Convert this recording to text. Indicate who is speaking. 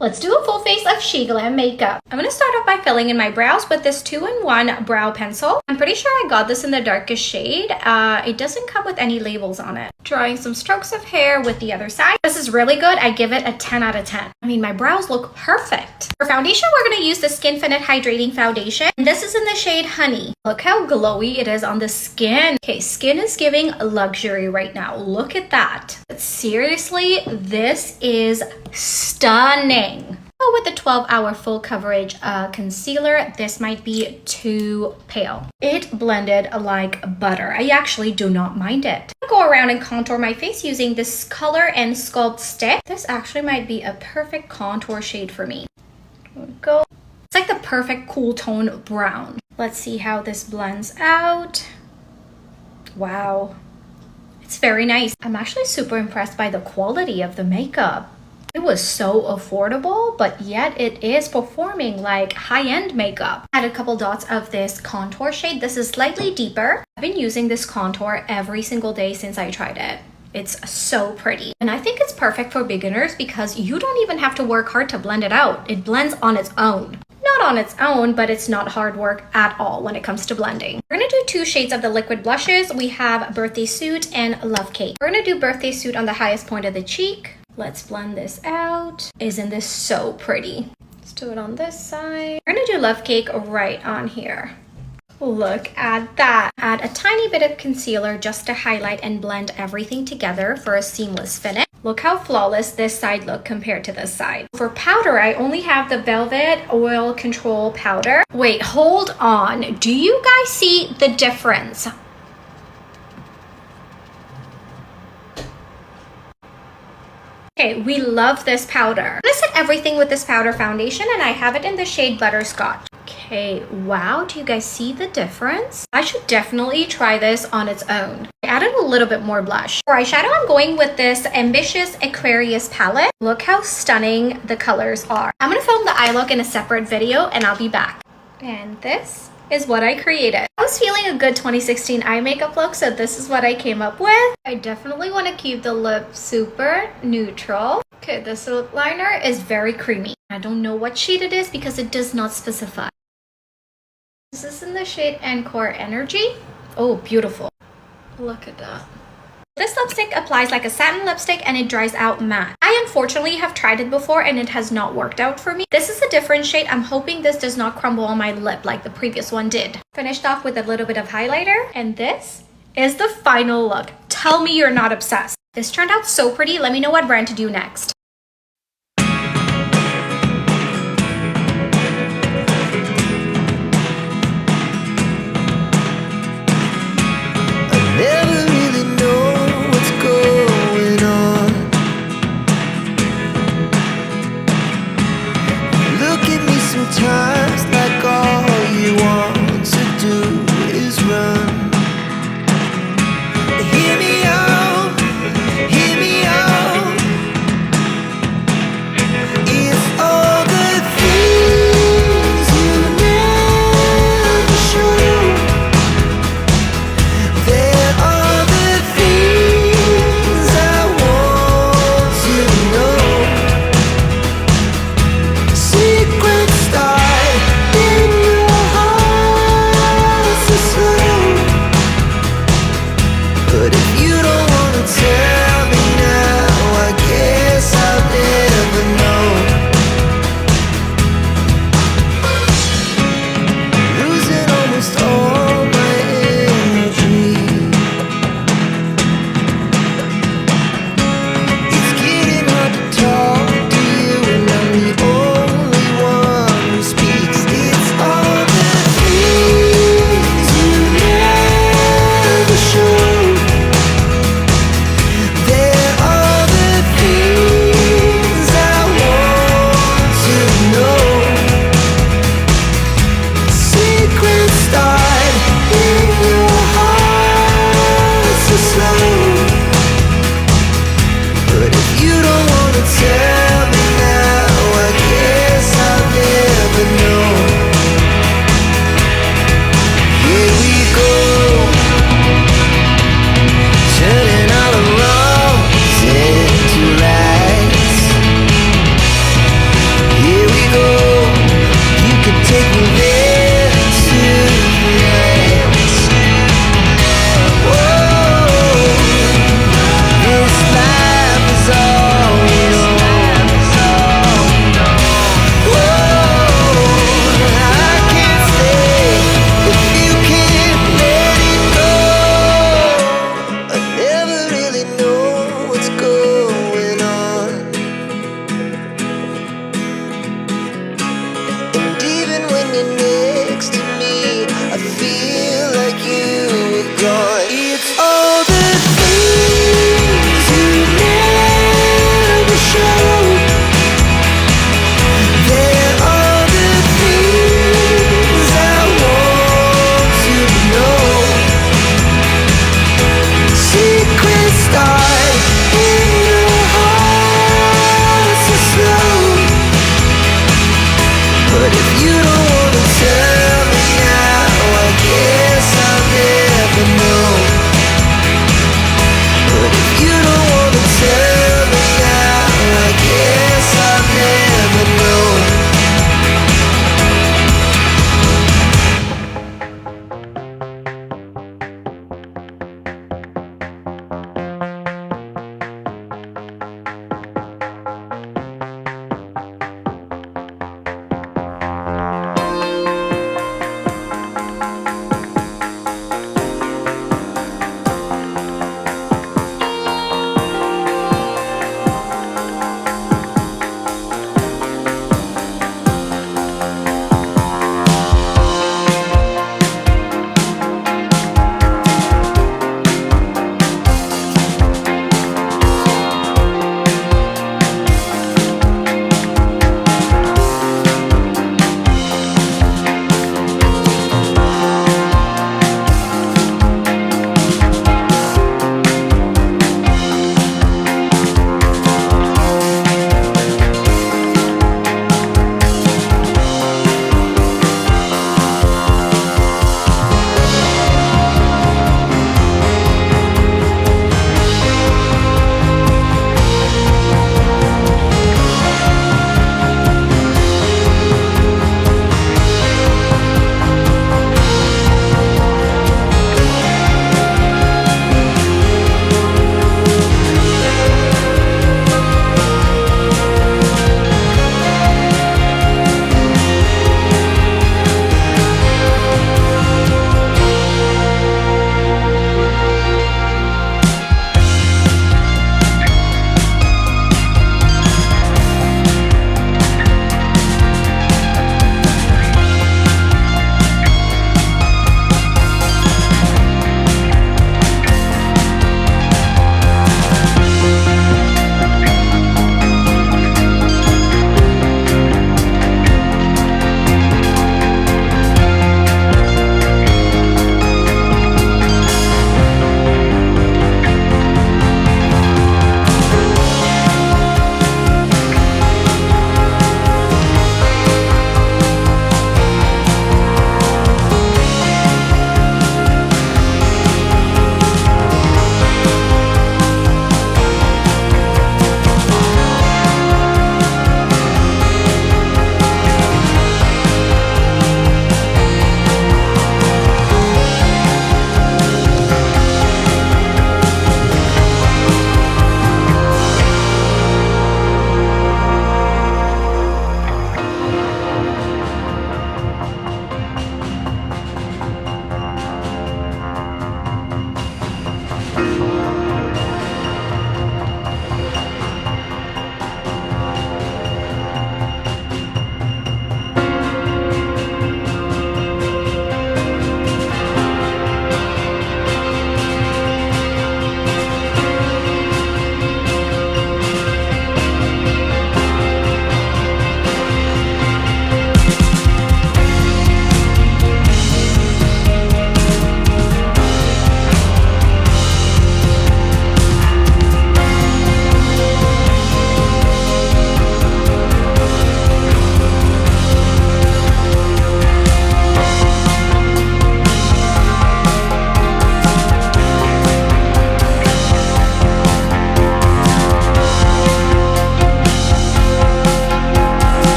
Speaker 1: Let's do a full face of She Glam makeup. I'm going to start off by filling in my brows with this 2-in-1 brow pencil. I'm pretty sure I got this in the darkest shade. It doesn't come with any labels on it. Drawing some strokes of hair with the other side. This is really good. I give it a 10 out of 10. I mean, my brows look perfect. For foundation, we're going to use the Skinfinite Hydrating Foundation. This is in the shade Honey. Look how glowy it is on the skin. Okay, skin is giving luxury right now. Look at that. But seriously, this is stunning. With the 12-hour full coverage concealer, this might be too pale. It blended like butter. I actually do not mind it. I'll go around and contour my face using this Color and Sculpt stick. This actually might be a perfect contour shade for me. Here we go. It's like the perfect cool tone brown. Let's see how this blends out. Wow. It's very nice. I'm actually super impressed by the quality of the makeup. It was so affordable, but yet it is performing like high-end makeup. I had a couple dots of this contour shade. This is slightly deeper. I've been using this contour every single day since I tried it. It's so pretty. And I think it's perfect for beginners because you don't even have to work hard to blend it out. It blends on its own. Not on its own, but it's not hard work at all when it comes to blending. We're gonna do 2 shades of the liquid blushes. We have Birthday Suit and Love Cake. We're gonna do Birthday Suit on the highest point of the cheek. Let's blend this out. Isn't this so pretty? Let's do it on this side. We're gonna do Love Cake right on here. Look at that. Add a tiny bit of concealer just to highlight and blend everything together for a seamless finish. Look how flawless this side looked compared to this side. For powder, I only have the Velvet Oil Control Powder. Wait, hold on. Do you guys see the difference? Okay, we love this powder. I'm gonna set everything with this powder foundation and I have it in the shade Butterscotch. Okay, wow, do you guys see the difference? I should definitely try this on its own. I added a little bit more blush. For eyeshadow, I'm going with this Ambitious Aquarius palette. Look how stunning the colors are. I'm gonna film the eye look in a separate video and I'll be back. And this is what I created. I was feeling a good 2016 eye makeup look, so this is what I came up with. I definitely want to keep the lip super neutral. Okay, this lip liner is very creamy. I don't know what shade it is because it does not specify. This is in the shade Encore Energy. Oh, beautiful. Look at that. This lipstick applies like a satin lipstick and it dries out matte. I unfortunately have tried it before and it has not worked out for me. This is a different shade. I'm hoping this does not crumble on my lip like the previous one did. Finished off with a little bit of highlighter and this is the final look. Tell me you're not obsessed. This turned out so pretty. Let me know what brand to do next.